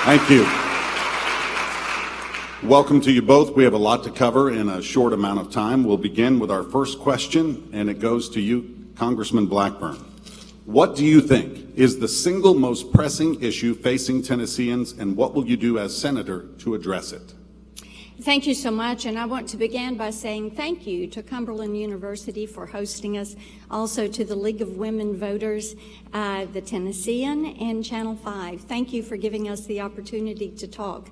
Thank you. Welcome to you both. We have a lot to cover in a short amount of time. We'll begin with our first question, and it goes to you, Congressman Blackburn. What do you think is the single most pressing issue facing Tennesseans, and what will you do as senator to address it? Thank you so much, and I want to begin by saying thank you to Cumberland University for hosting us, also to the League of Women Voters, the Tennessean, and Channel 5. Thank you for giving us the opportunity to talk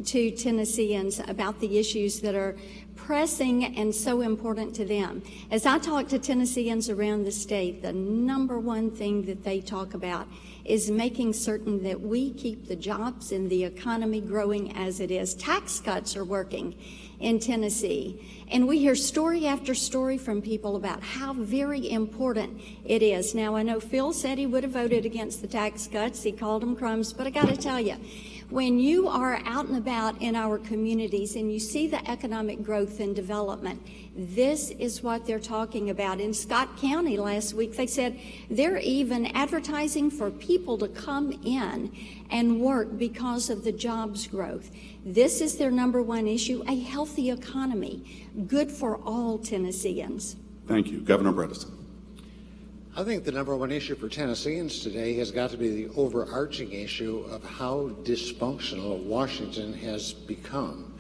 to Tennesseans about the issues that are pressing and so important to them. As I talk to Tennesseans around the state, the number one thing that they talk about is making certain that we keep the jobs and the economy growing as it is. Tax cuts are working in Tennessee, and we hear story after story from people about how very important it is. Now, I know Phil said he would have voted against the tax cuts. He called them crumbs, but I got to tell you, when you are out and about in our communities and you see the economic growth and development, this is what they're talking about. In Scott County last week, they said they're even advertising for people to come in and work because of the jobs growth. This is their number one issue, a healthy economy, good for all Tennesseans. Thank you. Governor Bredesen. I think the number one issue for Tennesseans today has got to be the overarching issue of how dysfunctional Washington has become.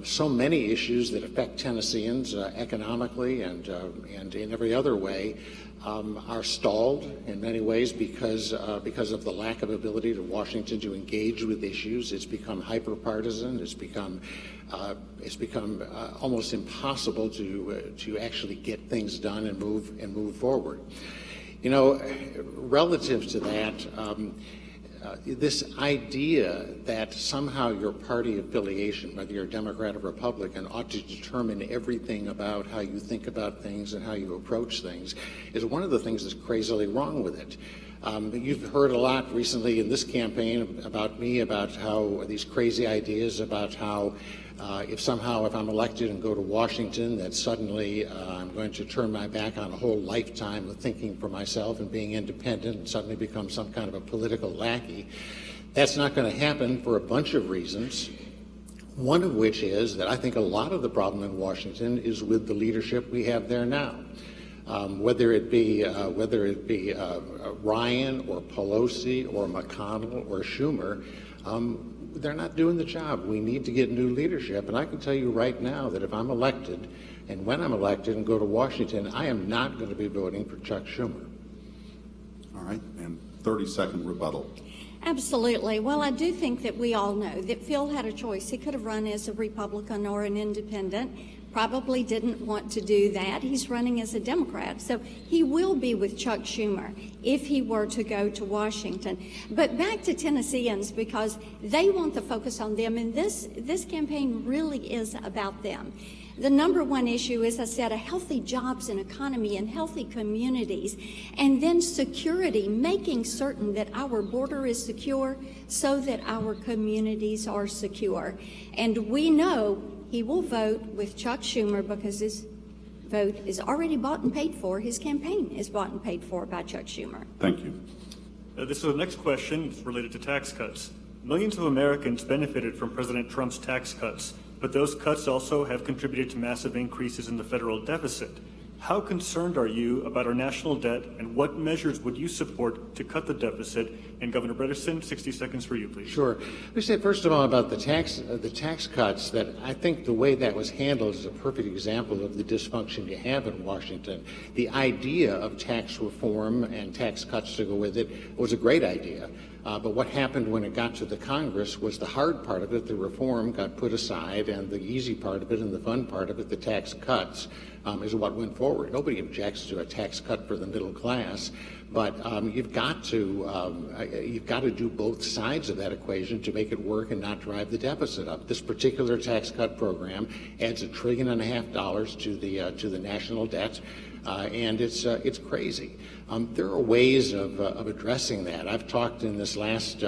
So many issues that affect Tennesseans economically and in every other way are stalled in many ways because of the lack of ability to Washington to engage with issues. It's become hyper-partisan. It's become almost impossible to actually get things done and move forward. You know, relative to that, this idea that somehow your party affiliation, whether you're a Democrat or Republican, ought to determine everything about how you think about things and how you approach things is one of the things that's crazily wrong with it. You've heard a lot recently in this campaign about me, about how these crazy ideas about how if I'm elected and go to Washington, that suddenly I'm going to turn my back on a whole lifetime of thinking for myself and being independent and suddenly become some kind of a political lackey. That's not going to happen for a bunch of reasons. One of which is that I think a lot of the problem in Washington is with the leadership we have there now. Whether it be Ryan or Pelosi or McConnell or Schumer, they're not doing the job. We need to get new leadership. And I can tell you right now that if I'm elected, and when I'm elected and go to Washington, I am not going to be voting for Chuck Schumer. All right, and 30-second rebuttal. Absolutely. Well, I do think that we all know that Phil had a choice. He could have run as a Republican or an independent. Probably didn't want to do that. He's running as a Democrat. So he will be with Chuck Schumer if he were to go to Washington. But back to Tennesseans, because they want the focus on them, and this campaign really is about them. The number one issue is, I said, a healthy jobs and economy and healthy communities, and then security, making certain that our border is secure so that our communities are secure. And we know he will vote with Chuck Schumer because his vote is already bought and paid for. His campaign is bought and paid for by Chuck Schumer. Thank you. This is the next question. It's related to tax cuts. Millions of Americans benefited from President Trump's tax cuts, but those cuts also have contributed to massive increases in the federal deficit. How concerned are you about our national debt, and what measures would you support to cut the deficit? And Governor Bredesen, 60 seconds for you, please. Sure. Let me say first of all about the tax cuts, that I think the way that was handled is a perfect example of the dysfunction you have in Washington. The idea of tax reform and tax cuts to go with it was a great idea. But what happened when it got to the Congress was the hard part of it, the reform, got put aside, and the easy part of it and the fun part of it, the tax cuts, is what went forward. Nobody objects to a tax cut for the middle class, but you've got to do both sides of that equation to make it work and not drive the deficit up. This particular tax cut program adds $1.5 trillion to the national debt. and it's crazy. There are ways of addressing that. I've talked in this last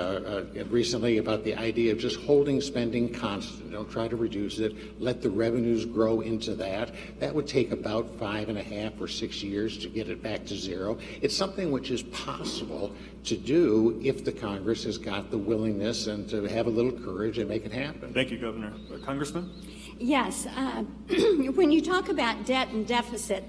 recently about the idea of just holding spending constant. Don't try to reduce it. Let the revenues grow into that. That would take about 5.5 or 6 years to get it back to zero. It's something which is possible to do if the Congress has got the willingness and to have a little courage and make it happen. Thank you, Governor. Congressman? Yes. When you talk about debt and deficit,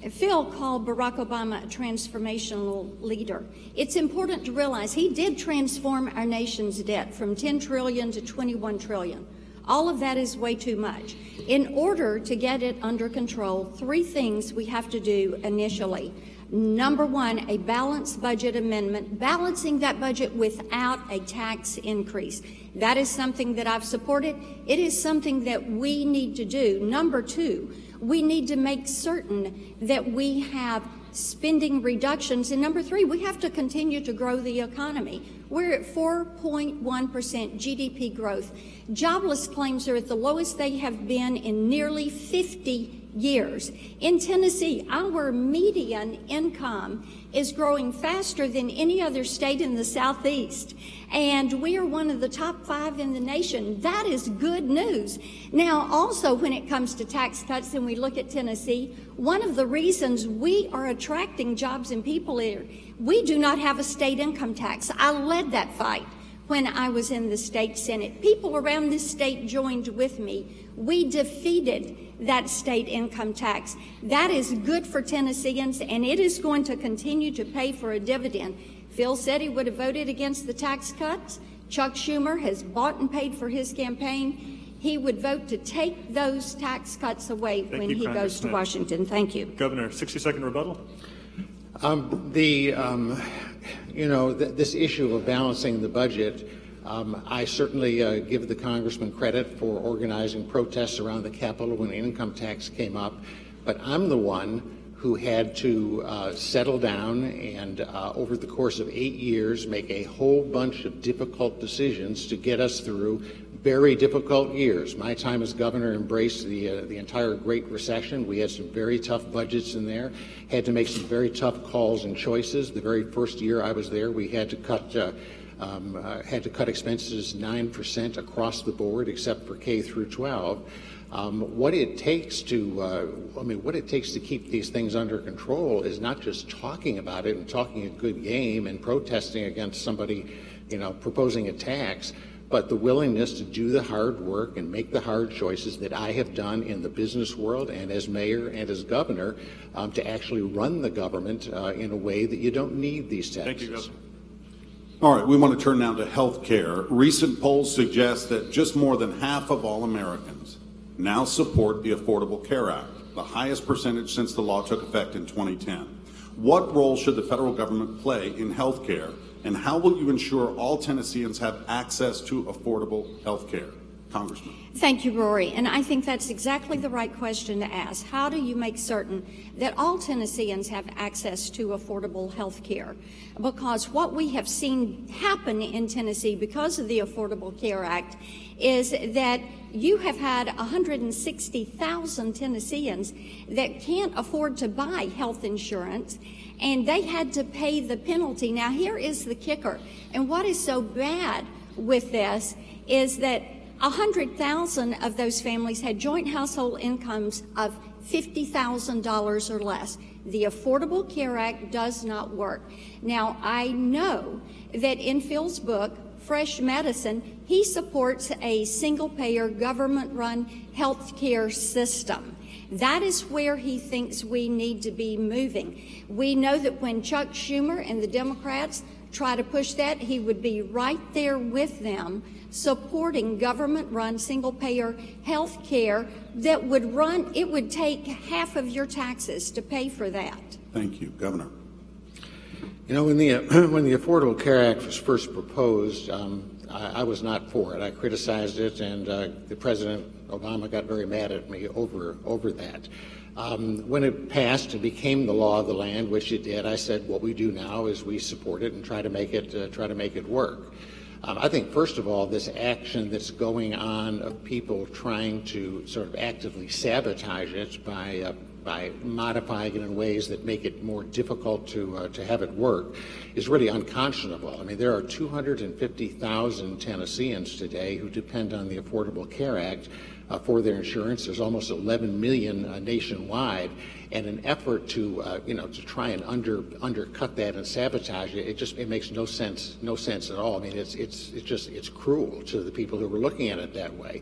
Phil called Barack Obama a transformational leader. It's important to realize he did transform our nation's debt from 10 trillion to 21 trillion. All of that is way too much. In order to get it under control, 3 things we have to do initially. Number 1, a balanced budget amendment, balancing that budget without a tax increase. That is something that I've supported. It is something that we need to do. Number 2, we need to make certain that we have spending reductions. And number 3, we have to continue to grow the economy. We're at 4.1% GDP growth. Jobless claims are at the lowest they have been in nearly 50 years. In Tennessee, our median income is growing faster than any other state in the Southeast, and we are one of the top 5 in the nation. That is good news. Now, also, when it comes to tax cuts and we look at Tennessee, one of the reasons we are attracting jobs and people here, we do not have a state income tax. I led that fight when I was in the state Senate. People around this state joined with me. We defeated that state income tax. That is good for Tennesseans, and it is going to continue to pay for a dividend. Phil said he would have voted against the tax cuts. Chuck Schumer has bought and paid for his campaign. He would vote to take those tax cuts away when he goes to Washington. Thank you. Governor, 60-second rebuttal. This issue of balancing the budget, I certainly give the congressman credit for organizing protests around the Capitol when income tax came up, but I'm the one who had to settle down and over the course of 8 years make a whole bunch of difficult decisions to get us through very difficult years. My time as governor embraced the entire Great Recession. We had some very tough budgets in there, had to make some very tough calls and choices. The very first year I was there, we had to cut expenses 9% across the board, except for K through 12. What it takes to keep these things under control is not just talking about it and talking a good game and protesting against somebody, proposing a tax, but the willingness to do the hard work and make the hard choices that I have done in the business world and as mayor and as governor to actually run the government in a way that you don't need these taxes. Thank you, Governor. All right, we want to turn now to health care. Recent polls suggest that just more than half of all Americans now support the Affordable Care Act, the highest percentage since the law took effect in 2010. What role should the federal government play in health care, and how will you ensure all Tennesseans have access to affordable health care? Congressman. Thank you, Rory. And I think that's exactly the right question to ask. How do you make certain that all Tennesseans have access to affordable health care? Because what we have seen happen in Tennessee because of the Affordable Care Act is that you have had 160,000 Tennesseans that can't afford to buy health insurance, and they had to pay the penalty. Now, here is the kicker. And what is so bad with this is that 100,000 of those families had joint household incomes of $50,000 or less. The Affordable Care Act does not work. Now, I know that in Phil's book, Fresh Medicine, he supports a single-payer, government-run health care system. That is where he thinks we need to be moving. We know that when Chuck Schumer and the Democrats try to push that, he would be right there with them, supporting government-run single-payer health care that would run, it would take half of your taxes to pay for that. Thank you. Governor. When the Affordable Care Act was first proposed, I was not for it. I criticized it, and the President Obama got very mad at me over that. When it passed and became the law of the land, which it did, I said what we do now is we support it and try to make it work. I think, first of all, this action that's going on of people trying to sort of actively sabotage it by by modifying it in ways that make it more difficult to have it work is really unconscionable. I mean, there are 250,000 Tennesseans today who depend on the Affordable Care Act for their insurance. There's almost 11 million nationwide, and an effort to to try and undercut that and sabotage it, it makes no sense at all. I mean, it's cruel to the people who were looking at it that way.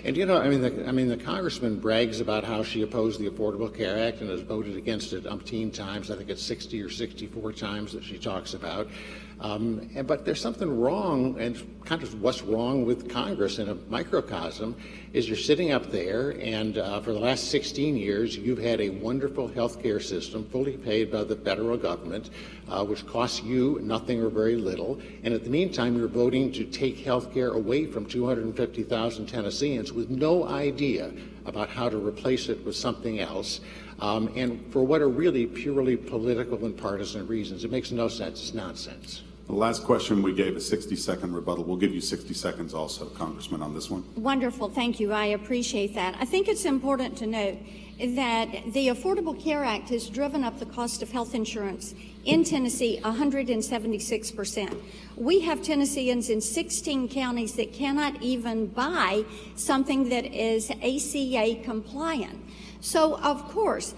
And the congressman brags about how she opposed the Affordable Care Act and has voted against it umpteen times. I think it's 60 or 64 times that she talks about. But there's something wrong, and kind of what's wrong with Congress in a microcosm is you're sitting up there, and for the last 16 years, you've had a wonderful health care system fully paid by the federal government, which costs you nothing or very little. And at the meantime, you're voting to take health care away from 250,000 Tennesseans with no idea about how to replace it with something else. And for what are really purely political and partisan reasons. It makes no sense. It's nonsense. The last question we gave a 60-second rebuttal. We'll give you 60 seconds also, Congressman, on this one. Wonderful. Thank you. I appreciate that. I think it's important to note that the Affordable Care Act has driven up the cost of health insurance in Tennessee 176%. We have Tennesseans in 16 counties that cannot even buy something that is ACA compliant. So, of course,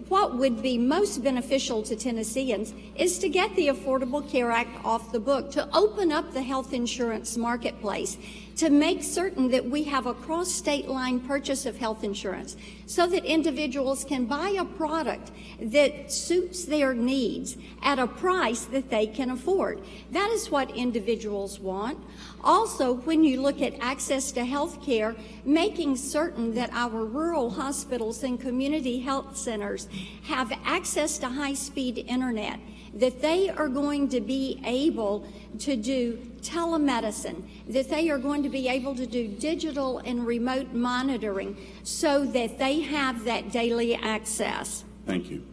what would be most beneficial to Tennesseans is to get the Affordable Care Act off the book, to open up the health insurance marketplace, to make certain that we have a cross-state line purchase of health insurance so that individuals can buy a product that suits their needs at a price that they can afford. That is what individuals want. Also, when you look at access to health care, making certain that our rural hospitals and community health centers have access to high-speed internet, that they are going to be able to do telemedicine, that they are going to be able to do digital and remote monitoring so that they have that daily access. Thank you.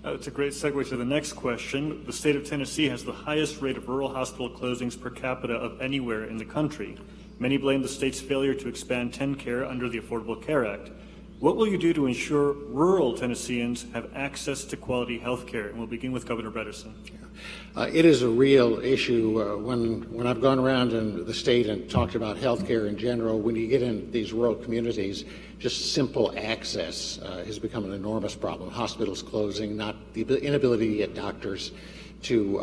That's a great segue to the next question. The state of Tennessee has the highest rate of rural hospital closings per capita of anywhere in the country. Many blame the state's failure to expand TennCare under the Affordable Care Act. What will you do to ensure rural Tennesseans have access to quality health care? And we'll begin with Governor Bredesen. It is a real issue. When I've gone around in the state and talked about health care in general, when you get in these rural communities, just simple access has become an enormous problem. Hospitals closing, not the inability to get doctors to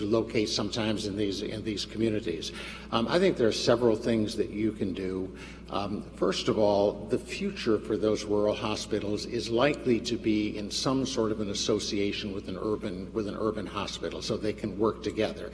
locate sometimes in these communities. I think there are several things that you can do. First of all, the future for those rural hospitals is likely to be in some sort of an association with an urban hospital, so they can work together.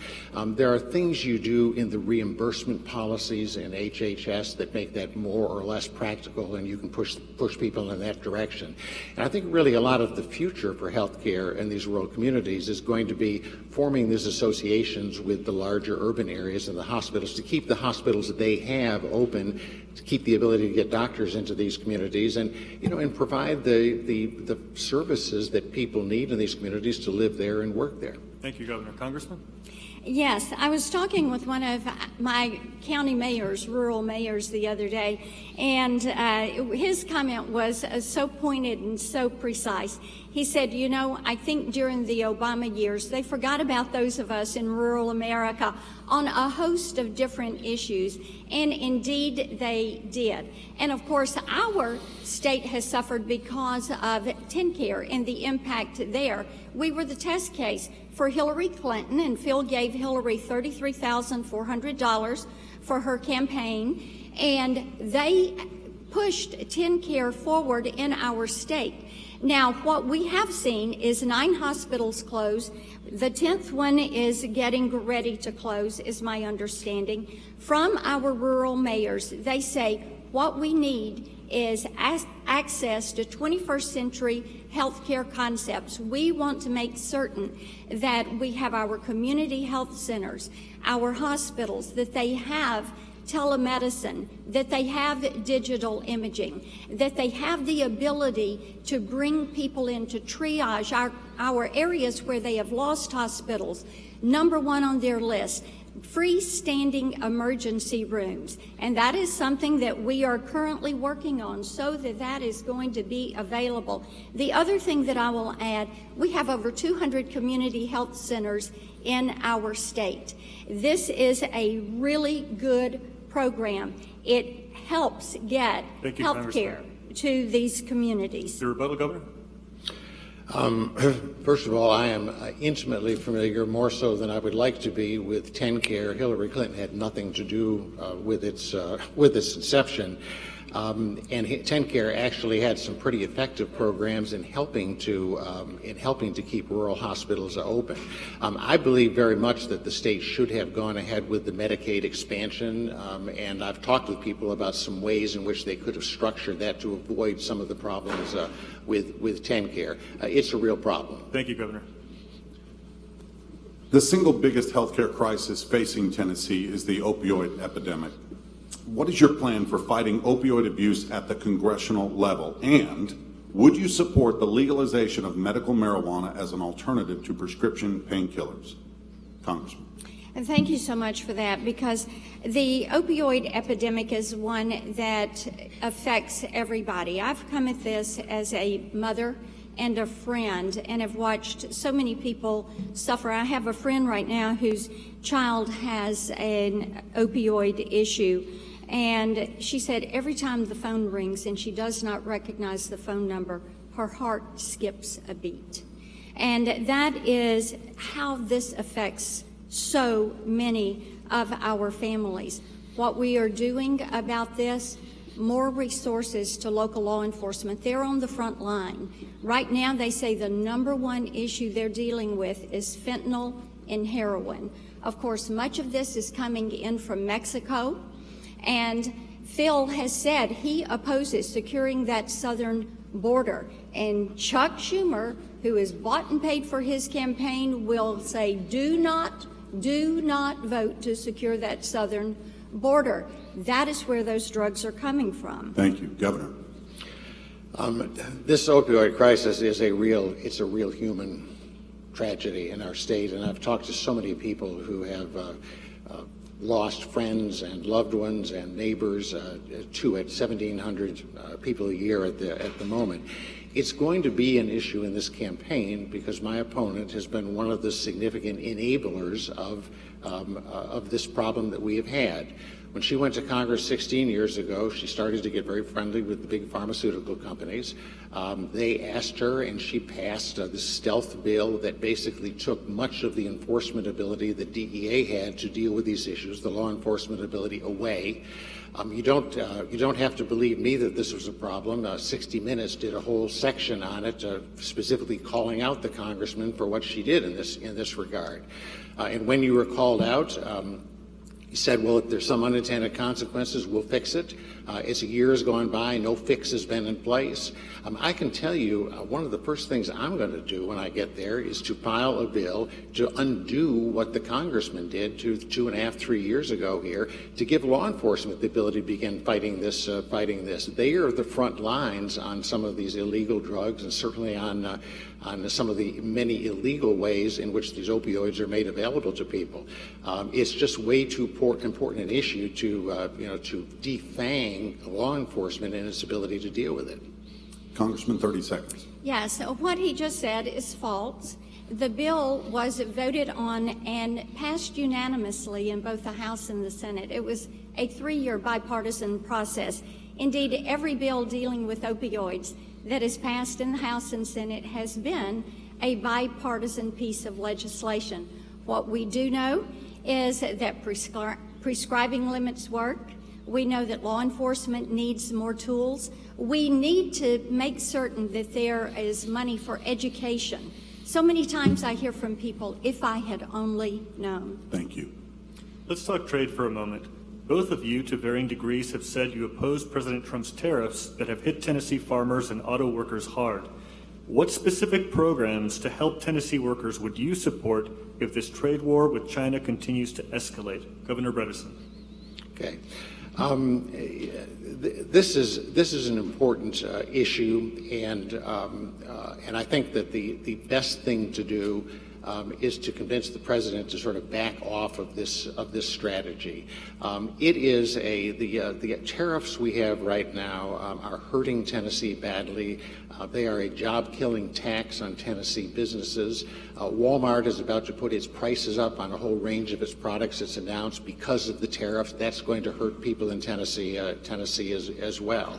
There are things you do in the reimbursement policies in HHS that make that more or less practical, and you can push people in that direction. And I think really a lot of the future for healthcare in these rural communities is going to be forming these associations with the larger urban areas and the hospitals to keep the hospitals that they have open, to keep the ability to get doctors into these communities, and and provide the services that people need in these communities to live there and work there. Thank you, Governor. Congressman? Yes, I was talking with one of my county mayors, rural mayors, the other day, and his comment was so pointed and so precise. He said, I think during the Obama years, they forgot about those of us in rural America on a host of different issues, and indeed they did. And of course, our state has suffered because of TennCare and the impact there. We were the test case for Hillary Clinton, and Phil gave Hillary $33,400 for her campaign, and they pushed TennCare forward in our state. Now, what we have seen is 9 hospitals close. The 10th one is getting ready to close, is my understanding. From our rural mayors, they say what we need is access to 21st century healthcare concepts. We want to make certain that we have our community health centers, our hospitals, that they have telemedicine, that they have digital imaging, that they have the ability to bring people in to triage our areas where they have lost hospitals. Number one on their list, freestanding emergency rooms, and that is something that we are currently working on so that that is going to be available. The other thing that I will add, we have over 200 community health centers in our state. This is a really good program. It helps get health care to these communities. Your rebuttal, Governor? First of all, I am intimately familiar, more so than I would like to be, with TennCare. Hillary Clinton had nothing to do with its inception. And TennCare actually had some pretty effective programs in helping to keep rural hospitals open. I believe very much that the state should have gone ahead with the Medicaid expansion, and I've talked with people about some ways in which they could have structured that to avoid some of the problems with TennCare. It's a real problem. Thank you, Governor. The single biggest healthcare crisis facing Tennessee is the opioid epidemic. What is your plan for fighting opioid abuse at the congressional level? And would you support the legalization of medical marijuana as an alternative to prescription painkillers? Congressman. And thank you so much for that, because the opioid epidemic is one that affects everybody. I've come at this as a mother and a friend and have watched so many people suffer. I have a friend right now whose child has an opioid issue, and she said every time the phone rings and she does not recognize the phone number, her heart skips a beat. And that is how this affects so many of our families. What we are doing about this, more resources to local law enforcement. They're on the front line. Right now, they say the number one issue they're dealing with is fentanyl and heroin. Of course, much of this is coming in from Mexico, and Phil has said he opposes securing that southern border. And Chuck Schumer, who is bought and paid for his campaign, will say, do not vote to secure that southern border. That is where those drugs are coming from. Thank you. Governor. This opioid crisis is a real human tragedy in our state, and I've talked to so many people who have lost friends and loved ones and neighbors, at 1,700 people a year at the moment. It's going to be an issue in this campaign because my opponent has been one of the significant enablers of this problem that we have had. When she went to Congress 16 years ago, she started to get very friendly with the big pharmaceutical companies. They asked her, and she passed this stealth bill that basically took much of the enforcement ability that DEA had to deal with these issues, the law enforcement ability, away. You don't have to believe me that this was a problem. 60 Minutes did a whole section on it, specifically calling out the congressman for what she did in this regard. And when you were called out, he said, well, if there's some unintended consequences, we'll fix it. As a year has gone by, no fix has been in place. I can tell you one of the first things I'm going to do when I get there is to file a bill to undo what the congressman did 2.5, 3 years ago here, to give law enforcement the ability to begin fighting this. They are the front lines on some of these illegal drugs, and certainly on some of the many illegal ways in which these opioids are made available to people. It's just way too important an issue to defang law enforcement and its ability to deal with it. Congressman, 30 seconds. Yes, what he just said is false. The bill was voted on and passed unanimously in both the House and the Senate. It was a 3-year bipartisan process. Indeed, every bill dealing with opioids that is passed in the House and Senate has been a bipartisan piece of legislation. What we do know is that prescribing limits work. We know that law enforcement needs more tools. We need to make certain that there is money for education. So many times I hear from people, if I had only known. Thank you. Let's talk trade for a moment. Both of you, to varying degrees, have said you oppose President Trump's tariffs that have hit Tennessee farmers and auto workers hard. What specific programs to help Tennessee workers would you support if this trade war with China continues to escalate? Governor Bredesen. Okay. This is an important issue, and I think that the best thing to do is to convince the president to sort of back off of this strategy. It is the tariffs we have right now are hurting Tennessee badly. They are a job-killing tax on Tennessee businesses. Walmart is about to put its prices up on a whole range of its products, it's announced, because of the tariffs. That's going to hurt people in Tennessee as well.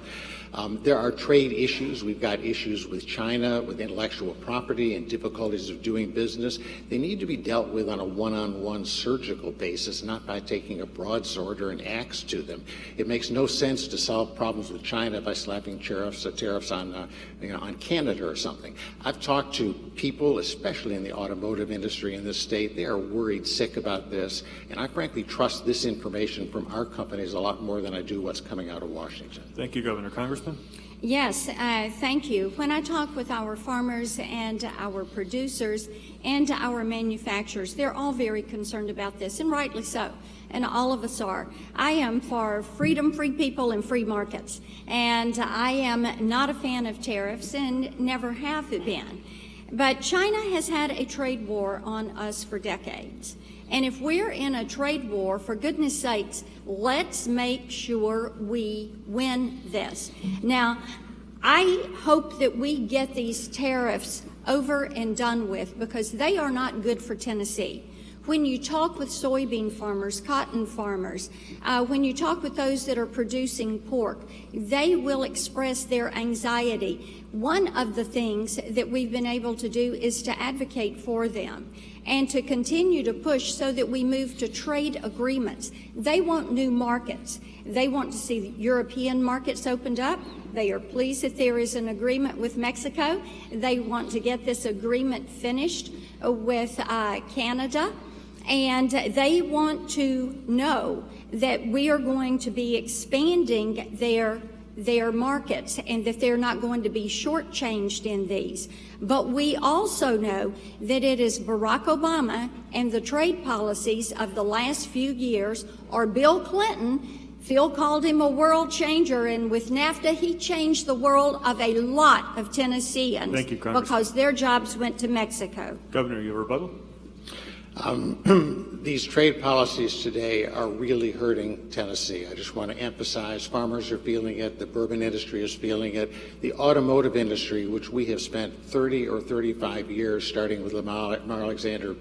There are trade issues. We've got issues with China, with intellectual property and difficulties of doing business. They need to be dealt with on a one-on-one surgical basis, not by taking a broadsword or an axe to them. It makes no sense to solve problems with China by slapping tariffs on Canada or something. I've talked to people, especially in the automotive industry in this state. They are worried sick about this, and I frankly trust this information from our companies a lot more than I do what's coming out of Washington. Thank you, Governor. Congressman? Yes, thank you. When I talk with our farmers and our producers and our manufacturers, they're all very concerned about this, and rightly so, and all of us are. I am for freedom, free people, and free markets, and I am not a fan of tariffs and never have been. But China has had a trade war on us for decades. And if we're in a trade war, for goodness sakes, let's make sure we win this. Now, I hope that we get these tariffs over and done with, because they are not good for Tennessee. When you talk with soybean farmers, cotton farmers, when you talk with those that are producing pork, they will express their anxiety. One of the things that we've been able to do is to advocate for them and to continue to push so that we move to trade agreements. They want new markets. They want to see the European markets opened up. They are pleased that there is an agreement with Mexico. They want to get this agreement finished with Canada. And they want to know that we are going to be expanding their markets and that they're not going to be shortchanged in these. But we also know that it is Barack Obama and the trade policies of the last few years, or Bill Clinton. Phil called him a world changer, and with NAFTA, he changed the world of a lot of Tennesseans. Thank you, Congressman. Because their jobs went to Mexico. Governor, you have a rebuttal? These trade policies today are really hurting Tennessee. I just want to emphasize farmers are feeling it, the bourbon industry is feeling it, the automotive industry, which we have spent 30 or 35 years, starting with Lamar Alexander,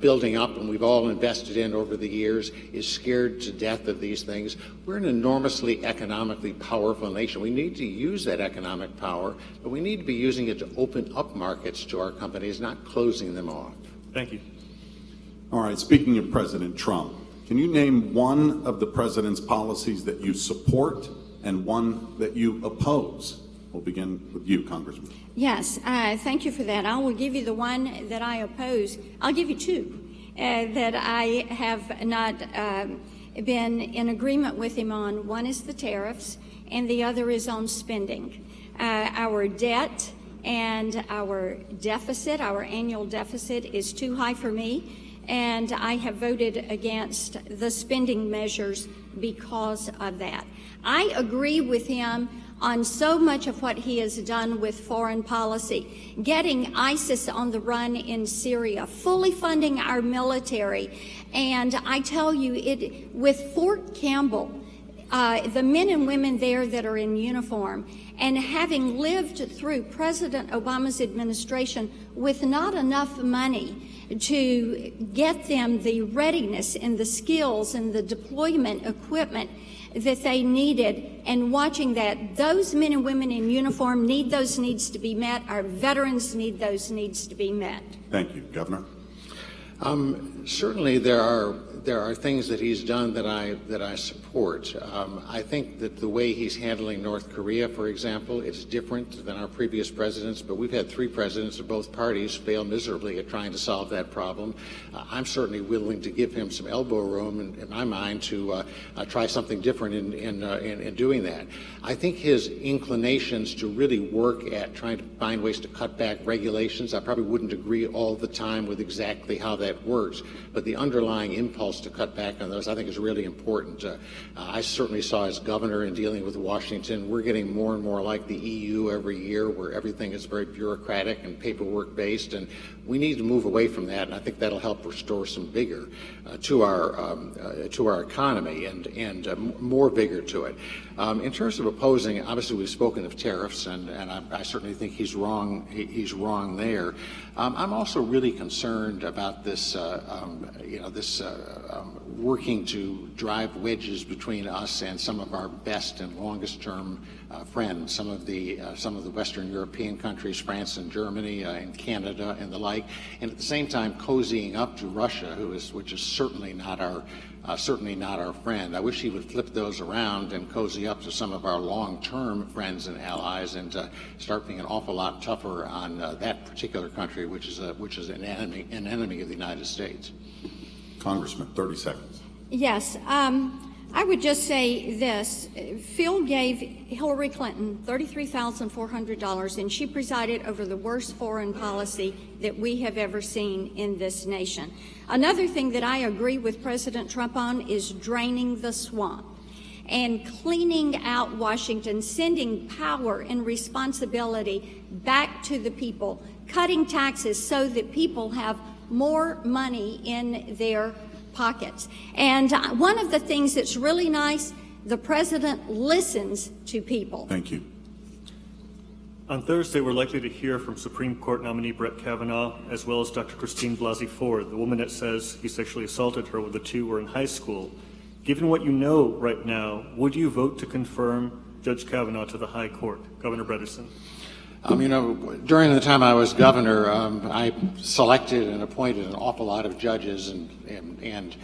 building up, and we've all invested in over the years, is scared to death of these things. We're an enormously economically powerful nation. We need to use that economic power, but we need to be using it to open up markets to our companies, not closing them off. Thank you. All right, speaking of President Trump, can you name one of the president's policies that you support and one that you oppose? We'll begin with you, Congressman. Yes, thank you for that. I will give you the one that I oppose. I'll give you two that I have not been in agreement with him on. One is the tariffs, and the other is on spending. Our debt and our deficit, our annual deficit, is too high for me. And I have voted against the spending measures because of that. I agree with him on so much of what he has done with foreign policy, getting ISIS on the run in Syria, fully funding our military. And I tell you, with Fort Campbell, the men and women there that are in uniform, and having lived through President Obama's administration with not enough money to get them the readiness and the skills and the deployment equipment that they needed, and watching that, those men and women in uniform need those needs to be met. Our veterans need those needs to be met. Thank you, Governor. Certainly there are things that he's done that I support. I think that the way he's handling North Korea, for example, is different than our previous presidents, but we've had three presidents of both parties fail miserably at trying to solve that problem. I'm certainly willing to give him some elbow room in my mind to try something different in doing that. I think his inclinations to really work at trying to find ways to cut back regulations, I probably wouldn't agree all the time with exactly how that works, but the underlying impulse to cut back on those, I think, is really important. I certainly saw as governor in dealing with Washington, we're getting more and more like the EU every year, where everything is very bureaucratic and paperwork based, and we need to move away from that, and I think that'll help restore some vigor to our economy and more vigor to it. In terms of opposing, obviously we've spoken of tariffs, and I certainly think he's wrong. He's wrong there. I'm also really concerned about this, working to drive wedges between us and some of our best and longest-term friends, some of the Western European countries, France and Germany, and Canada and the like, and at the same time cozying up to Russia, which is certainly not our friend. I wish he would flip those around and cozy up to some of our long-term friends and allies, and start being an awful lot tougher on that particular country, which is an enemy of the United States. Congressman, 30 seconds. Yes. I would just say this. Phil gave Hillary Clinton $33,400, and she presided over the worst foreign policy that we have ever seen in this nation. Another thing that I agree with President Trump on is draining the swamp and cleaning out Washington, sending power and responsibility back to the people, cutting taxes so that people have more money in their pockets. And one of the things that's really nice, the president listens to people. Thank you. On Thursday, we're likely to hear from Supreme Court nominee Brett Kavanaugh, as well as Dr. Christine Blasey Ford, the woman that says he sexually assaulted her when the two were in high school. Given what you know right now, would you vote to confirm Judge Kavanaugh to the High Court? Governor Bredesen. During the time I was governor, I selected and appointed an awful lot of judges, and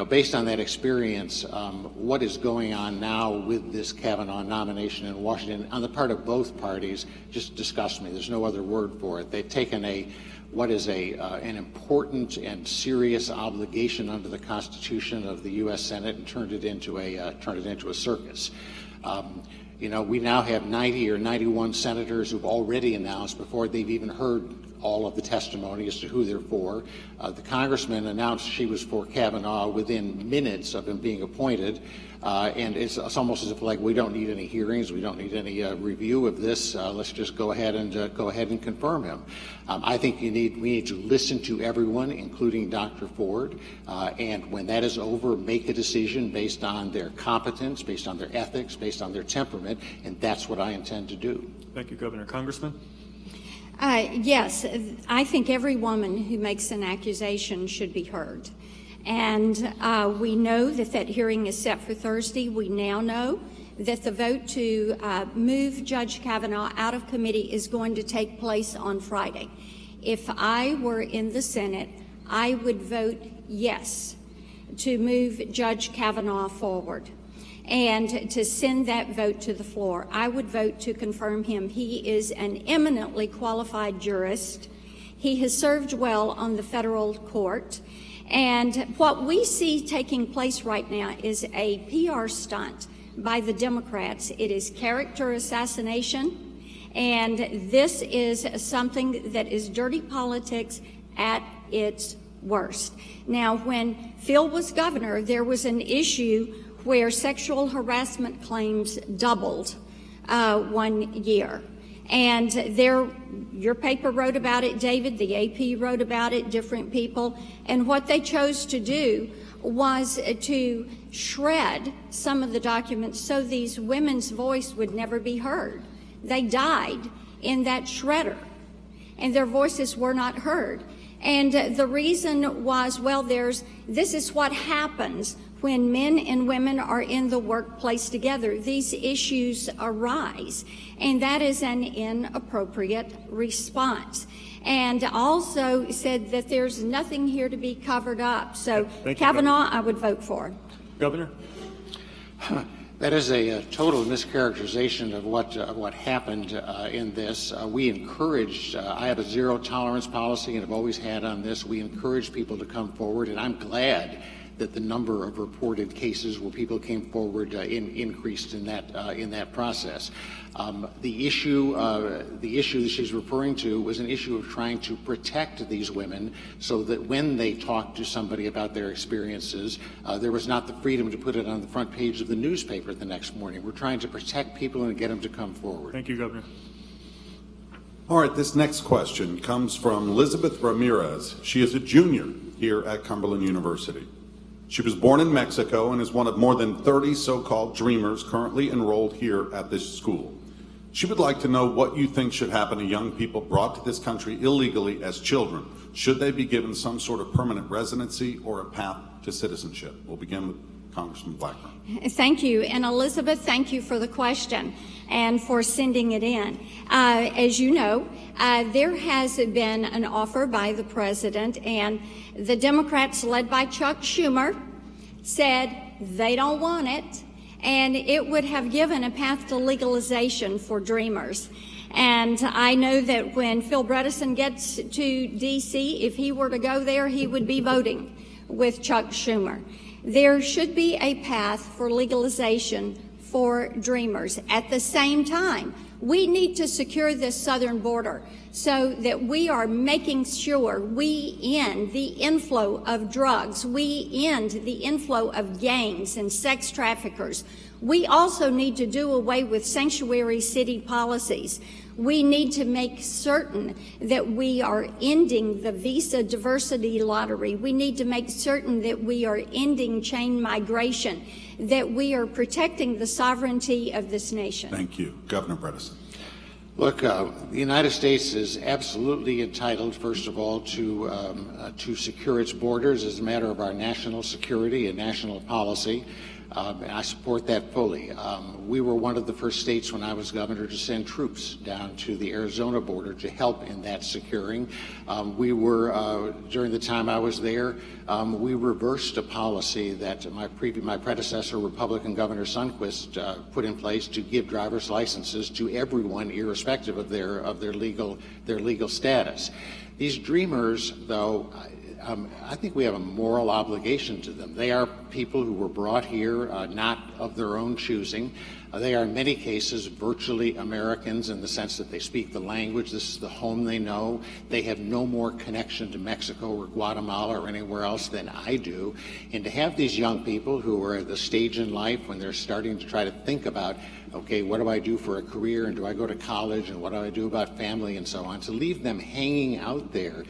based on that experience, what is going on now with this Kavanaugh nomination in Washington on the part of both parties just disgusts me. There's no other word for it. They've taken what is an important and serious obligation under the Constitution of the U.S. Senate and turned it into a circus. We now have 90 or 91 senators who've already announced, before they've even heard all of the testimony as to who they're for. The congressman announced she was for Kavanaugh within minutes of him being appointed, and it's almost as if, like, we don't need any hearings, we don't need any review of this. Let's just go ahead and confirm him. I think we need to listen to everyone, including Dr. Ford, and when that is over, make a decision based on their competence, based on their ethics, based on their temperament, and that's what I intend to do. Thank you, Governor. Congressman? Yes, I think every woman who makes an accusation should be heard. And we know that hearing is set for Thursday. We now know that the vote to move Judge Kavanaugh out of committee is going to take place on Friday. If I were in the Senate, I would vote yes to move Judge Kavanaugh forward and to send that vote to the floor. I would vote to confirm him. He is an eminently qualified jurist. He has served well on the federal court. And what we see taking place right now is a PR stunt by the Democrats. It is character assassination, and this is something that is dirty politics at its worst. Now, when Phil was governor, there was an issue where sexual harassment claims doubled 1 year. And your paper wrote about it, David, the AP wrote about it, different people. And what they chose to do was to shred some of the documents so these women's voice would never be heard. They died in that shredder, and their voices were not heard. And the reason was, this is what happens when men and women are in the workplace together. These issues arise, and that is an inappropriate response. And also said that there's nothing here to be covered up. So Kavanaugh, I would vote for. Governor? That is a total mischaracterization of what happened in this. We encouraged, I have a zero tolerance policy and have always had on this. We encourage people to come forward, and I'm glad that the number of reported cases where people came forward increased in that process. The issue that she's referring to was an issue of trying to protect these women so that when they talked to somebody about their experiences, there was not the freedom to put it on the front page of the newspaper the next morning. We're trying to protect people and get them to come forward. Thank you, Governor. All right, this next question comes from Elizabeth Ramirez. She is a junior here at Cumberland University. She was born in Mexico and is one of more than 30 so-called dreamers currently enrolled here at this school. She would like to know what you think should happen to young people brought to this country illegally as children. Should they be given some sort of permanent residency or a path to citizenship? We'll begin with Congressman Blackburn. Thank you. And Elizabeth, thank you for the question and for sending it in. As you know, there has been an offer by the president, and the Democrats led by Chuck Schumer said they don't want it, and it would have given a path to legalization for dreamers. And I know that when Phil Bredesen gets to D.C., if he were to go there, he would be voting with Chuck Schumer. There should be a path for legalization for dreamers. At the same time, we need to secure this southern border so that we are making sure we end the inflow of drugs, we end the inflow of gangs and sex traffickers. We also need to do away with sanctuary city policies. We need to make certain that we are ending the visa diversity lottery. We need to make certain that we are ending chain migration, that we are protecting the sovereignty of this nation. Thank you. Governor Bredesen. Look, the United States is absolutely entitled, first of all, to secure its borders as a matter of our national security and national policy. And I support that fully. We were one of the first states when I was governor to send troops down to the Arizona border to help in that securing. We were, during the time I was there, we reversed a policy that my predecessor, Republican Governor Sundquist, put in place to give driver's licenses to everyone, irrespective of their legal status. These dreamers, though, I think we have a moral obligation to them. They are people who were brought here not of their own choosing. They are in many cases virtually Americans in the sense that they speak the language. This is the home they know. They have no more connection to Mexico or Guatemala or anywhere else than I do. And to have these young people who are at the stage in life when they're starting to try to think about, okay, what do I do for a career, and do I go to college, and what do I do about family, and so on, to leave them hanging out there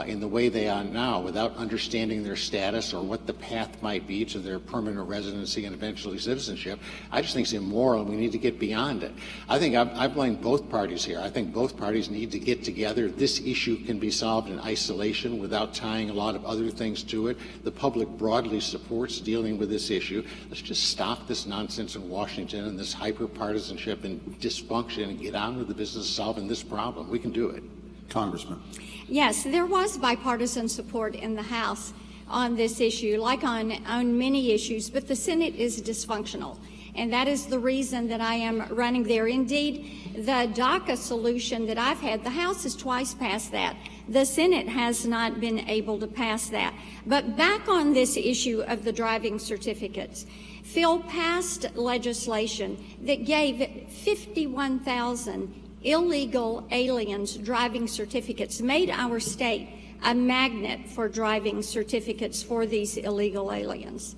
in the way they are now without understanding their status or what the path might be to their permanent residency and eventually citizenship, I just think it's immoral, and we need to get beyond it. I think I blame both parties here. I think both parties need to get together. This issue can be solved in isolation without tying a lot of other things to it. The public broadly supports dealing with this issue. Let's just stop this nonsense in Washington and this hyper-partisanship and dysfunction and get on with the business of solving this problem. We can do it. Congressman. Yes, there was bipartisan support in the House on this issue, like on many issues, but the Senate is dysfunctional. And that is the reason that I am running there. Indeed, the DACA solution that I've had, the House has twice passed that. The Senate has not been able to pass that. But back on this issue of the driving certificates, Phil passed legislation that gave 51,000 illegal aliens driving certificates, made our state a magnet for driving certificates for these illegal aliens.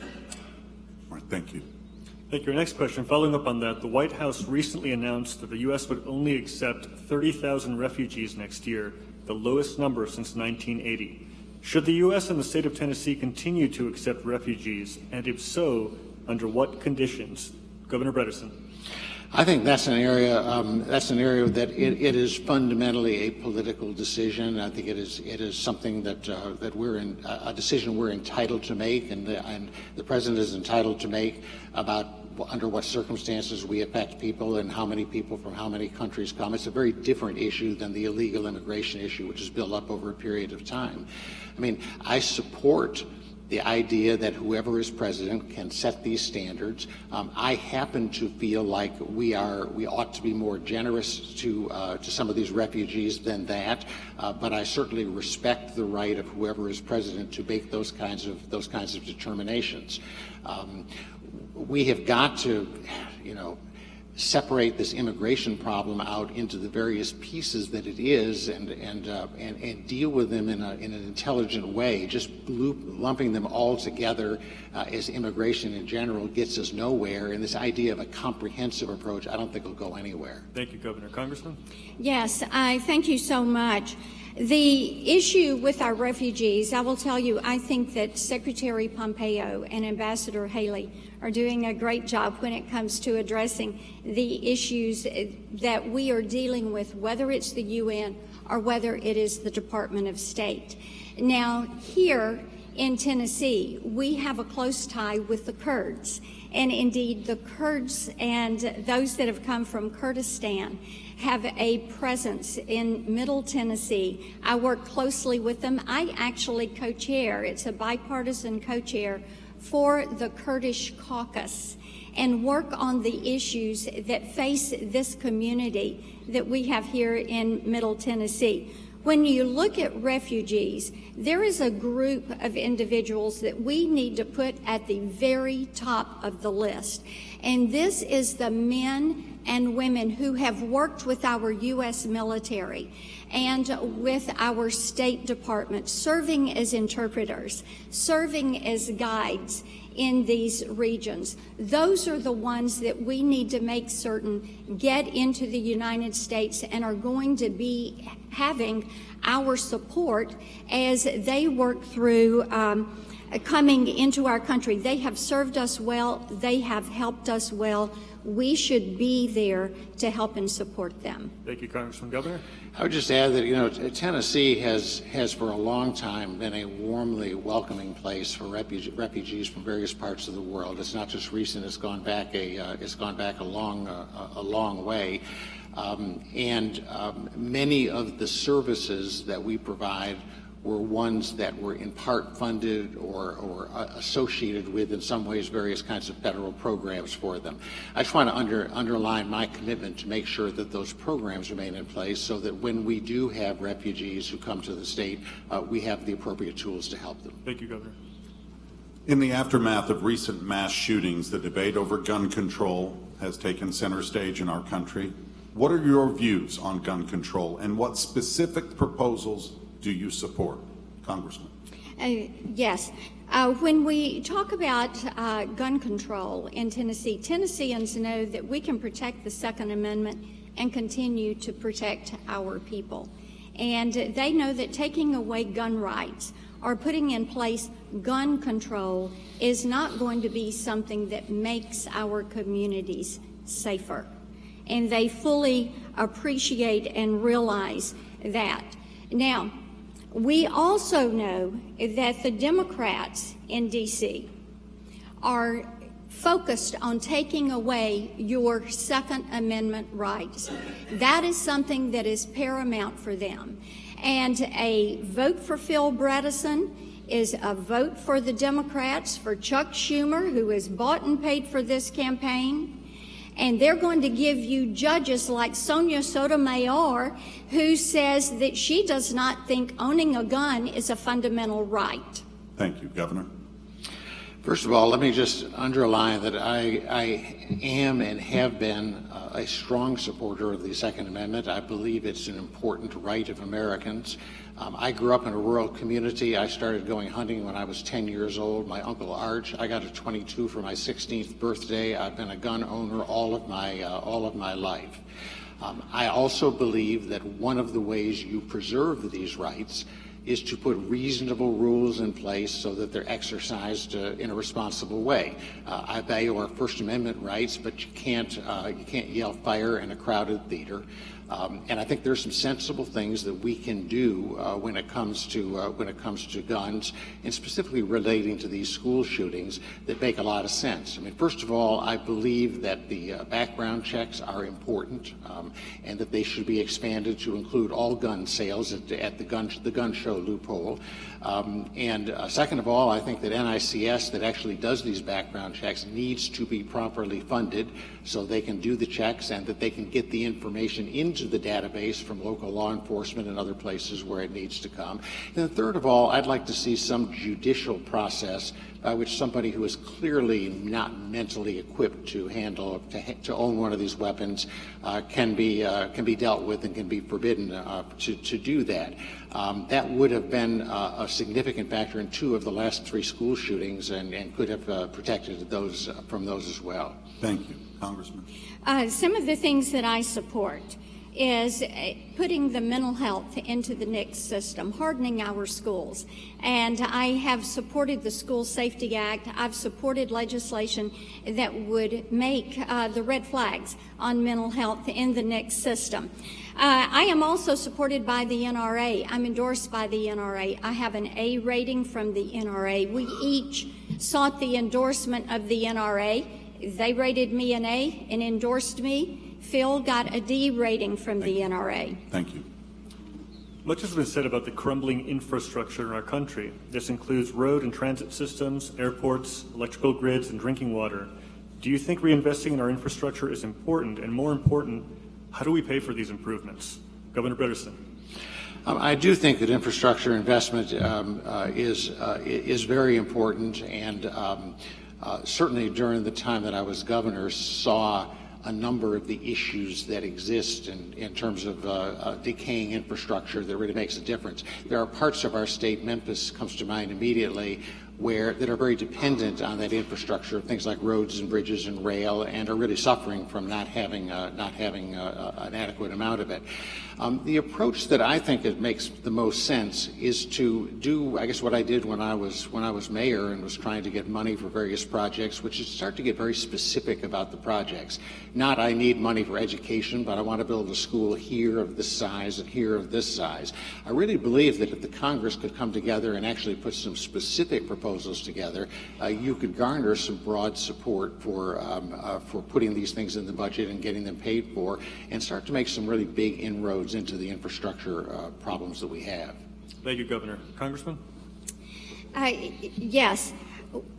All right, thank you. Thank you. Our next question, following up on that, the White House recently announced that the U.S. would only accept 30,000 refugees next year, the lowest number since 1980. Should the U.S. and the state of Tennessee continue to accept refugees, and if so, under what conditions? Governor Bredesen. I think that's an area that it is fundamentally a political decision. I think it is something that we're in a decision we're entitled to make, and the president is entitled to make about under what circumstances we affect people and how many people from how many countries come. It's a very different issue than the illegal immigration issue, which is built up over a period of time. I mean, I support the idea that whoever is president can set these standards. I happen to feel like we ought to be more generous to some of these refugees than that, but I certainly respect the right of whoever is president to make those kinds of determinations. We have got to, separate this immigration problem out into the various pieces that it is, and deal with them in an intelligent way. Just lumping them all together as immigration in general gets us nowhere. And this idea of a comprehensive approach, I don't think will go anywhere. Thank you, Governor. Congressman? Yes, I thank you so much. The issue with our refugees, I will tell you, I think that Secretary Pompeo and Ambassador Haley are doing a great job when it comes to addressing the issues that we are dealing with, whether it's the UN or whether it is the Department of State. Now, here in Tennessee, we have a close tie with the Kurds. And indeed, the Kurds and those that have come from Kurdistan have a presence in Middle Tennessee. I work closely with them. I actually co-chair, it's a bipartisan co-chair for the Kurdish caucus, and work on the issues that face this community that we have here in Middle Tennessee. When you look at refugees, there is a group of individuals that we need to put at the very top of the list. And this is the men and women who have worked with our U.S. military and with our State Department, serving as interpreters, serving as guides in these regions. Those are the ones that we need to make certain get into the United States and are going to be having our support as they work through coming into our country. They have served us well. They have helped us well. We should be there to help and support them. Thank you, Congressman. Governor? I would just add that, Tennessee has for a long time been a warmly welcoming place for refugees from various parts of the world. It's not just recent; it's gone back a long way. Many of the services that we provide were ones that were in part funded or associated with, in some ways, various kinds of federal programs for them. I just want to underline my commitment to make sure that those programs remain in place so that when we do have refugees who come to the state, we have the appropriate tools to help them. Thank you, Governor. In the aftermath of recent mass shootings, the debate over gun control has taken center stage in our country. What are your views on gun control, and what specific proposals do you support, Congressman? Yes. When we talk about gun control in Tennessee, Tennesseans know that we can protect the Second Amendment and continue to protect our people. And they know that taking away gun rights or putting in place gun control is not going to be something that makes our communities safer. And they fully appreciate and realize that. Now, we also know that the Democrats in D.C. are focused on taking away your Second Amendment rights. That is something that is paramount for them. And a vote for Phil Bredesen is a vote for the Democrats, for Chuck Schumer, who has bought and paid for this campaign. And they're going to give you judges like Sonia Sotomayor, who says that she does not think owning a gun is a fundamental right. Thank you, Governor. First of all, let me just underline that I am and have been a strong supporter of the Second Amendment. I believe it's an important right of Americans. I grew up in a rural community. I started going hunting when I was 10 years old. My Uncle Arch, I got a .22 for my 16th birthday. I've been a gun owner all of my life. I also believe that one of the ways you preserve these rights is to put reasonable rules in place so that they're exercised in a responsible way. I value our First Amendment rights, but you can't yell fire in a crowded theater. And I think there's some sensible things that we can do when it comes to guns, and specifically relating to these school shootings, that make a lot of sense. I mean, first of all, I believe that the background checks are important, and that they should be expanded to include all gun sales at the gun show loophole. And second of all, I think that NICS, that actually does these background checks, needs to be properly funded so they can do the checks and that they can get the information into the database from local law enforcement and other places where it needs to come. And then third of all, I'd like to see some judicial process by which somebody who is clearly not mentally equipped to handle, to own one of these weapons, can be dealt with and can be forbidden to do that. That would have been a significant factor in 2 of the last 3 school shootings, and could have protected those from those as well. Thank you. Congressman. Some of the things that I support is putting the mental health into the NICS system, hardening our schools. And I have supported the School Safety Act. I've supported legislation that would make the red flags on mental health in the NICS system. I am also supported by the NRA. I'm endorsed by the NRA. I have an A rating from the NRA. We each sought the endorsement of the NRA. They rated me an A and endorsed me. Phil got a D rating from the NRA. Thank you. Much has been said about the crumbling infrastructure in our country. This includes road and transit systems, airports, electrical grids, and drinking water. Do you think reinvesting in our infrastructure is important? And more important, how do we pay for these improvements? Governor Bredesen. I do think that infrastructure investment is very important, and certainly during the time that I was governor, saw a number of the issues that exist in terms of decaying infrastructure that really makes a difference. There are parts of our state, Memphis comes to mind immediately, that are very dependent on that infrastructure, things like roads and bridges and rail, and are really suffering from not having an adequate amount of it. The approach that I think it makes the most sense is to do, I guess, what I did when I was mayor and was trying to get money for various projects, which is start to get very specific about the projects. Not I need money for education, but I want to build a school here of this size and here of this size. I really believe that if the Congress could come together and actually put some specific proposals together, you could garner some broad support for putting these things in the budget and getting them paid for, and start to make some really big inroads into the infrastructure problems that we have. Thank you, Governor. Congressman? Yes.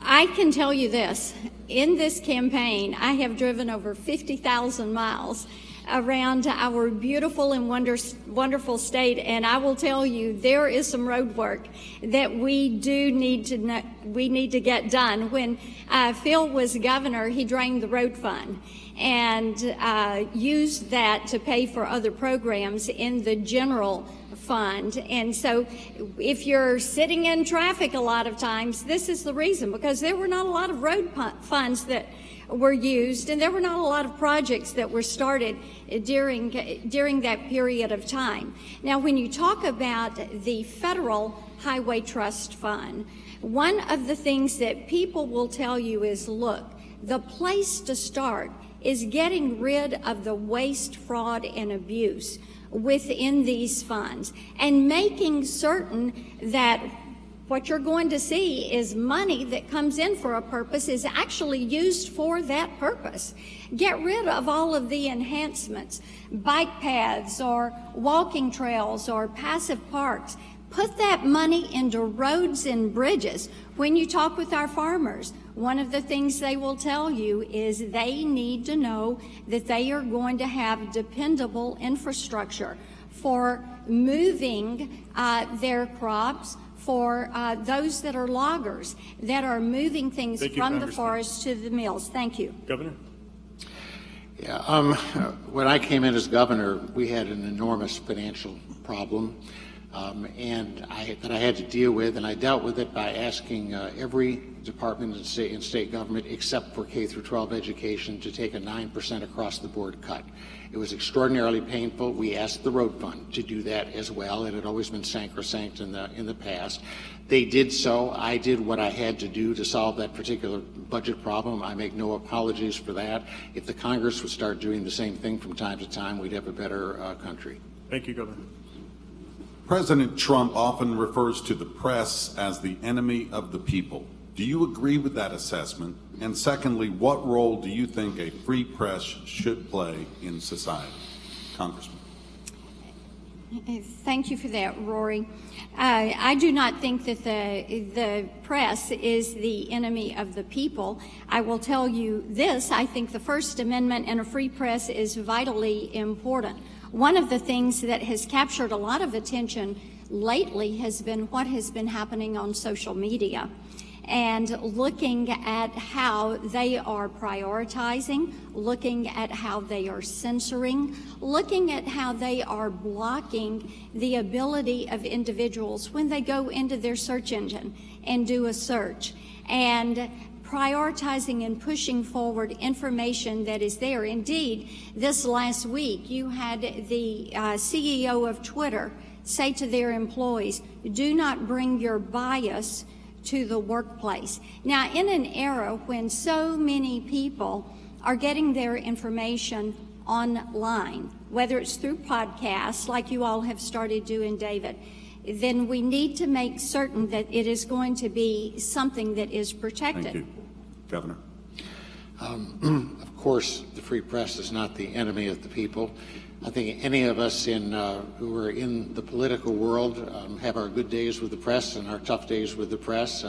I can tell you this. In this campaign, I have driven over 50,000 miles around our beautiful and wonderful state, and I will tell you there is some road work that we need to get done. When Phil was governor, he drained the road fund and used that to pay for other programs in the general fund. And so if you're sitting in traffic a lot of times, this is the reason, because there were not a lot of road funds that were used, and there were not a lot of projects that were started during that period of time. Now, when you talk about the Federal Highway Trust Fund, one of the things that people will tell you is, look, the place to start is getting rid of the waste, fraud, and abuse within these funds, and making certain that what you're going to see is money that comes in for a purpose is actually used for that purpose. Get rid of all of the enhancements, bike paths or walking trails or passive parks. Put that money into roads and bridges. When you talk with our farmers, one of the things they will tell you is they need to know that they are going to have dependable infrastructure for moving their crops, for those that are loggers that are moving things from the forest to the mills. Thank you. Governor? Yeah, when I came in as governor, we had an enormous financial problem. that I had to deal with, and I dealt with it by asking every department in state government except for K through 12 education to take a 9% across the board cut. It was extraordinarily painful. We asked the road fund to do that as well. It had always been sacrosanct in the past. They did so. I did what I had to do to solve that particular budget problem. I make no apologies for that. If the Congress would start doing the same thing from time to time, we'd have a better country. Thank you, Governor. President Trump often refers to the press as the enemy of the people. Do you agree with that assessment? And secondly, what role do you think a free press should play in society? Congressman. Thank you for that, Rory. I do not think that the press is the enemy of the people. I will tell you this, I think the First Amendment and a free press is vitally important. One of the things that has captured a lot of attention lately has been what has been happening on social media, and looking at how they are prioritizing, looking at how they are censoring, looking at how they are blocking the ability of individuals when they go into their search engine and do a search, and prioritizing and pushing forward information that is there. Indeed, this last week, you had the CEO of Twitter say to their employees, do not bring your bias to the workplace. Now, in an era when so many people are getting their information online, whether it's through podcasts like you all have started doing, David, then we need to make certain that it is going to be something that is protected. Thank you. Governor. Of course, the free press is not the enemy of the people. I think any of us who are in the political world have our good days with the press and our tough days with the press.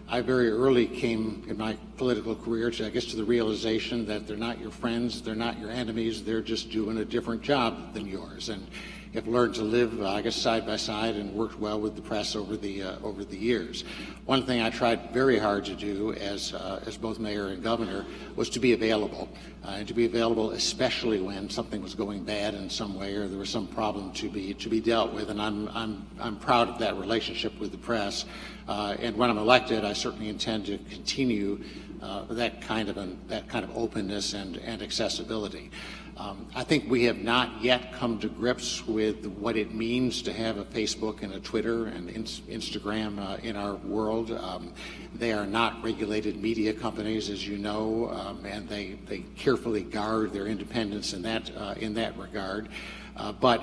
I very early came in my political career to the realization that they're not your friends, they're not your enemies, they're just doing a different job than yours. And have learned to live, side by side and worked well with the press over the years. One thing I tried very hard to do as both mayor and governor was to be available, and to be available especially when something was going bad in some way or there was some problem to be dealt with. And I'm proud of that relationship with the press. And when I'm elected, I certainly intend to continue that kind of openness and accessibility. I think we have not yet come to grips with what it means to have a Facebook and a Twitter and Instagram in our world. They are not regulated media companies, as you know, and they carefully guard their independence in that regard. But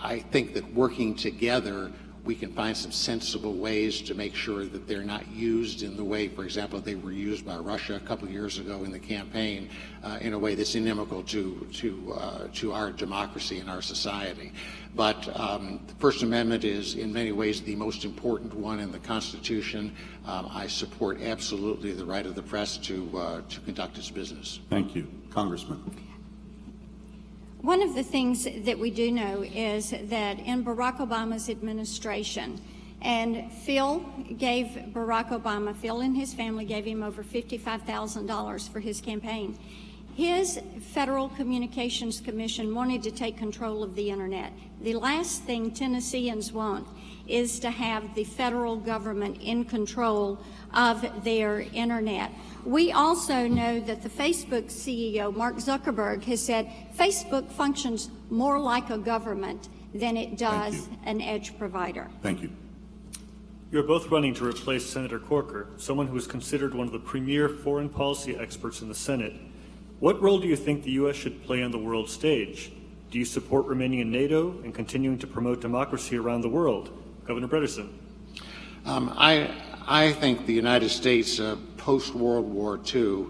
I think that working together, we can find some sensible ways to make sure that they're not used in the way, for example, they were used by Russia a couple of years ago in the campaign in a way that's inimical to our democracy and our society. But the First Amendment is in many ways the most important one in the Constitution. I support absolutely the right of the press to conduct its business. Thank you. Congressman. One of the things that we do know is that in Barack Obama's administration, and Phil and his family gave him over $55,000 for his campaign. His Federal Communications Commission wanted to take control of the internet. The last thing Tennesseans want is to have the federal government in control of their internet. We also know that the Facebook CEO, Mark Zuckerberg, has said Facebook functions more like a government than it does an edge provider. Thank you. You're both running to replace Senator Corker, someone who is considered one of the premier foreign policy experts in the Senate. What role do you think the U.S. should play on the world stage? Do you support remaining in NATO and continuing to promote democracy around the world? Governor Bredesen. I think the United States post-World War II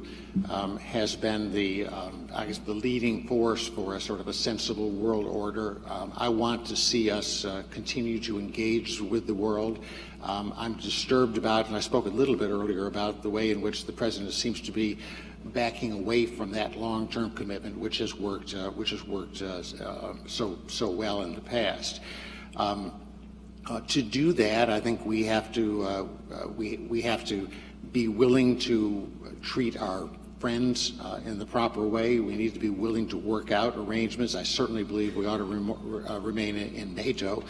has been the leading force for a sort of a sensible world order. I want to see us continue to engage with the world. I'm disturbed about, and I spoke a little bit earlier about the way in which the president seems to be backing away from that long-term commitment, which has worked so well in the past. To do that, I think we have to be willing to treat our friends in the proper way. We need to be willing to work out arrangements. I certainly believe we ought to remain in NATO.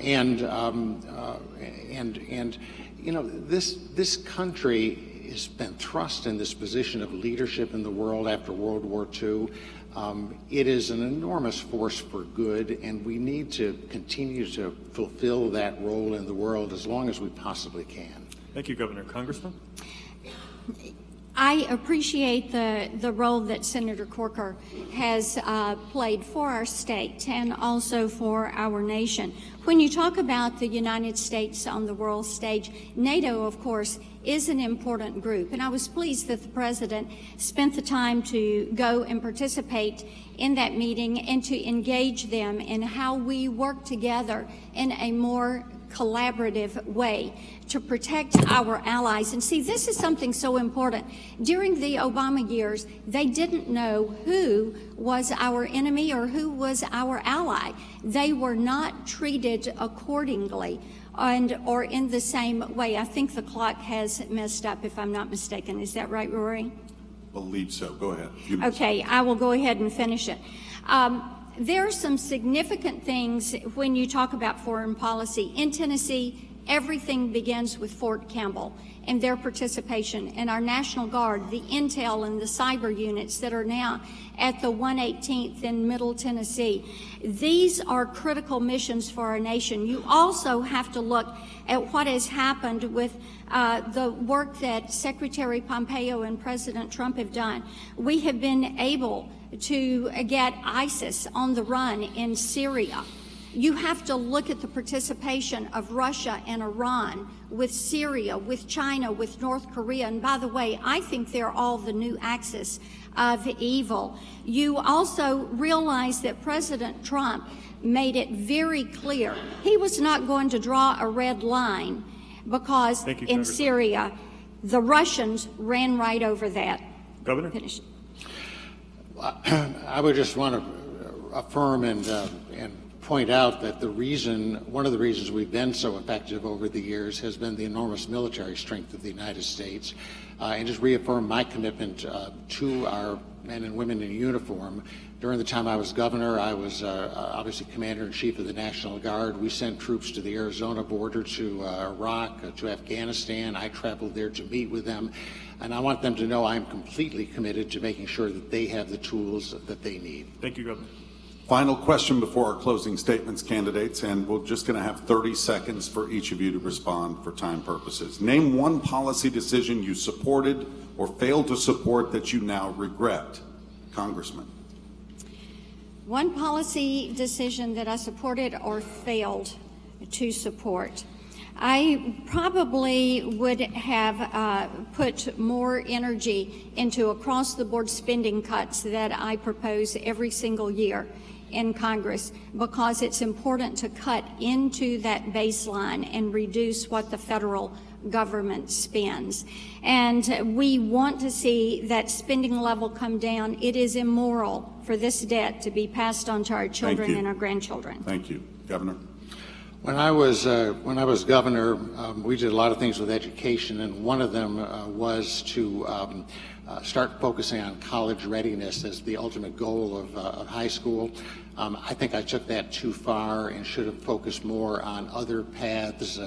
And you know, this country has been thrust in this position of leadership in the world after World War II. It is an enormous force for good, and we need to continue to fulfill that role in the world as long as we possibly can. Thank you, Governor. Congressman? I appreciate the role that Senator Corker has played for our state and also for our nation. When you talk about the United States on the world stage, NATO, of course, is an important group. And I was pleased that the President spent the time to go and participate in that meeting and to engage them in how we work together in a more collaborative way to protect our allies. And see, this is something so important. During the Obama years, they didn't know who was our enemy or who was our ally. They were not treated accordingly or in the same way. I think the clock has messed up, if I'm not mistaken. Is that right, Rory? Believe so. Go ahead. Okay, I will go ahead and finish it. There are some significant things when you talk about foreign policy. In Tennessee, everything begins with Fort Campbell and their participation in our National Guard, the intel and the cyber units that are now at the 118th in Middle Tennessee. These are critical missions for our nation. You also have to look at what has happened with the work that Secretary Pompeo and President Trump have done. We have been able to get ISIS on the run in Syria. You have to look at the participation of Russia and Iran with Syria, with China, with North Korea. And by the way, I think they're all the new axis of evil. You also realize that President Trump made it very clear he was not going to draw a red line because in Syria, the Russians ran right over that. Governor? Finish. I would just want to affirm and point out that one of the reasons we've been so effective over the years has been the enormous military strength of the United States, and just reaffirm my commitment to our men and women in uniform. During the time I was governor, I was obviously Commander-in-Chief of the National Guard. We sent troops to the Arizona border, to Iraq, to Afghanistan. I traveled there to meet with them. And I want them to know I'm completely committed to making sure that they have the tools that they need. Thank you, Governor. Final question before our closing statements, candidates, and we're just going to have 30 seconds for each of you to respond for time purposes. Name one policy decision you supported or failed to support that you now regret. Congressman. One policy decision that I supported or failed to support. I probably would have put more energy into across-the-board spending cuts that I propose every single year in Congress, because it's important to cut into that baseline and reduce what the federal government spends. And we want to see that spending level come down. It is immoral for this debt to be passed on to our children and our grandchildren. Thank you. Governor. When I was governor, we did a lot of things with education, and one of them was to start focusing on college readiness as the ultimate goal of high school. I think I took that too far and should have focused more on other paths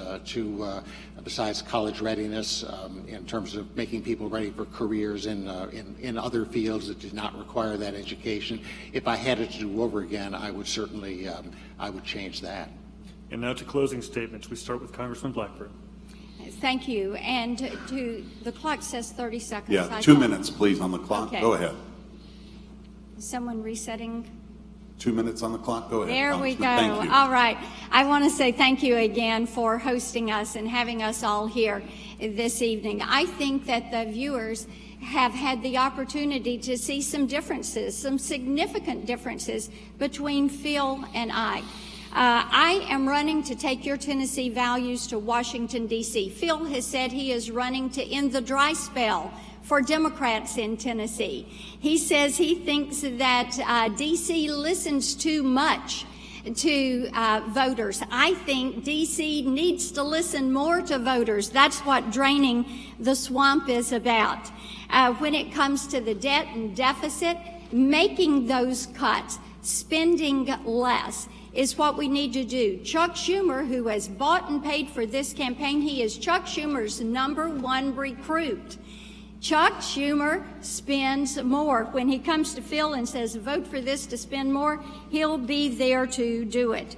besides college readiness, in terms of making people ready for careers in other fields that did not require that education. If I had it to do over again, I would certainly I would change that. And now to closing statements. We start with Congressman Blackburn. Thank you. And the clock says 30 seconds. Yeah, 2 minutes, please, on the clock. Okay. Go ahead. Is someone resetting? 2 minutes on the clock. Go ahead. There we go. Thank you. All right. I want to say thank you again for hosting us and having us all here this evening. I think that the viewers have had the opportunity to see some differences, some significant differences between Phil and I. I am running to take your Tennessee values to Washington, D.C. Phil has said he is running to end the dry spell for Democrats in Tennessee. He says he thinks that D.C. listens too much to voters. I think D.C. needs to listen more to voters. That's what draining the swamp is about. When it comes to the debt and deficit, making those cuts, spending less, is what we need to do. Chuck Schumer, who has bought and paid for this campaign, he is Chuck Schumer's #1 recruit. Chuck Schumer spends more. When he comes to Phil and says, vote for this to spend more, he'll be there to do it.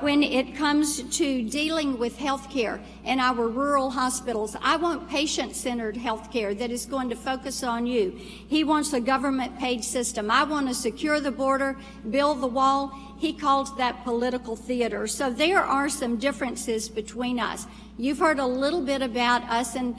When it comes to dealing with health care in our rural hospitals, I want patient-centered health care that is going to focus on you. He wants a government-paid system. I want to secure the border, build the wall. He calls that political theater. So there are some differences between us. You've heard a little bit about us and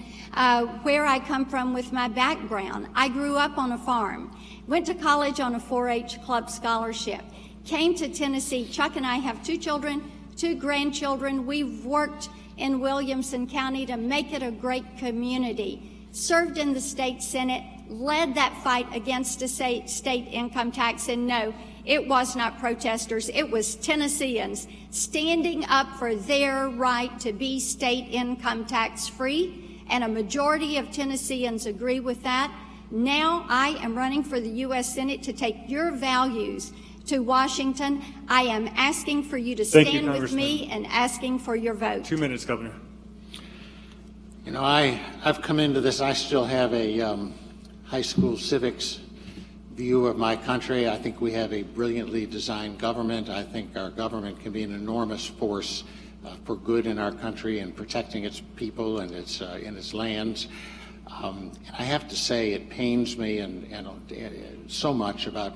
where I come from with my background. I grew up on a farm, went to college on a 4-H club scholarship, came to Tennessee. Chuck and I have 2 children, 2 grandchildren. We've worked in Williamson County to make it a great community, served in the state Senate, led that fight against a state income tax, and no, it was not protesters, it was Tennesseans standing up for their right to be state income tax free, and a majority of Tennesseans agree with that. Now I am running for the U.S. Senate to take your values to Washington. I am asking for you to stand with me and asking for your vote. 2 minutes, Governor. You know, I've come into this, I still have a high school civics view of my country. I think we have a brilliantly designed government. I think our government can be an enormous force for good in our country and protecting its people and its lands. I have to say it pains me and so much about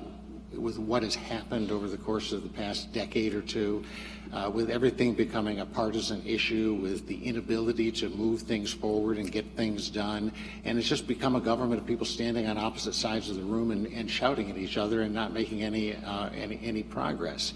with what has happened over the course of the past decade or two, with everything becoming a partisan issue, with the inability to move things forward and get things done, and it's just become a government of people standing on opposite sides of the room and shouting at each other and not making any progress.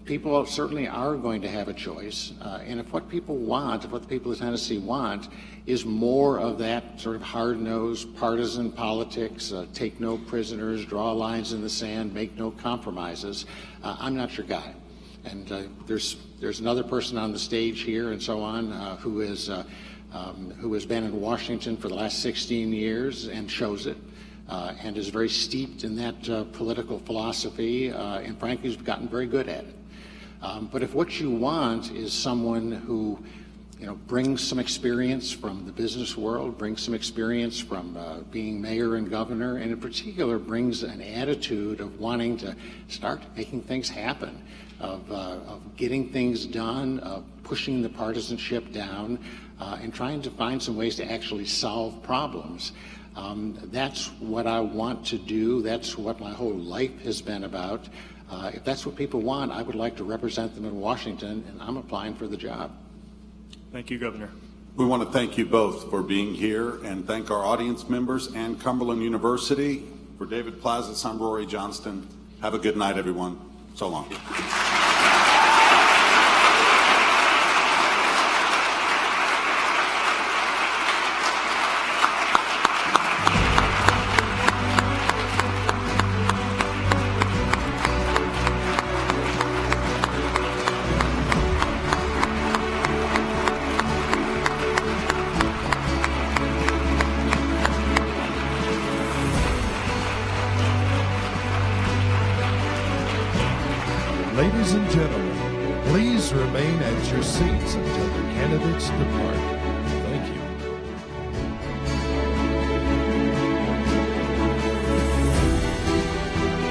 People certainly are going to have a choice, and if what people want, if what the people of Tennessee want, is more of that sort of hard-nosed partisan politics, take no prisoners, draw lines in the sand, make no compromises, I'm not your guy. And there's another person on the stage here and so on who has been in Washington for the last 16 years and shows it. And is very steeped in that political philosophy, and frankly has gotten very good at it. But if what you want is someone who, brings some experience from the business world, brings some experience from being mayor and governor, and in particular brings an attitude of wanting to start making things happen, of getting things done, of pushing the partisanship down, and trying to find some ways to actually solve problems. That's what I want to do. That's what my whole life has been about. If that's what people want, I would like to represent them in Washington, and I'm applying for the job. Thank you, Governor. We want to thank you both for being here and thank our audience members and Cumberland University. For David Plazas, I'm Rory Johnston. Have a good night, everyone. So long. Ladies and gentlemen, please remain at your seats until the candidates depart.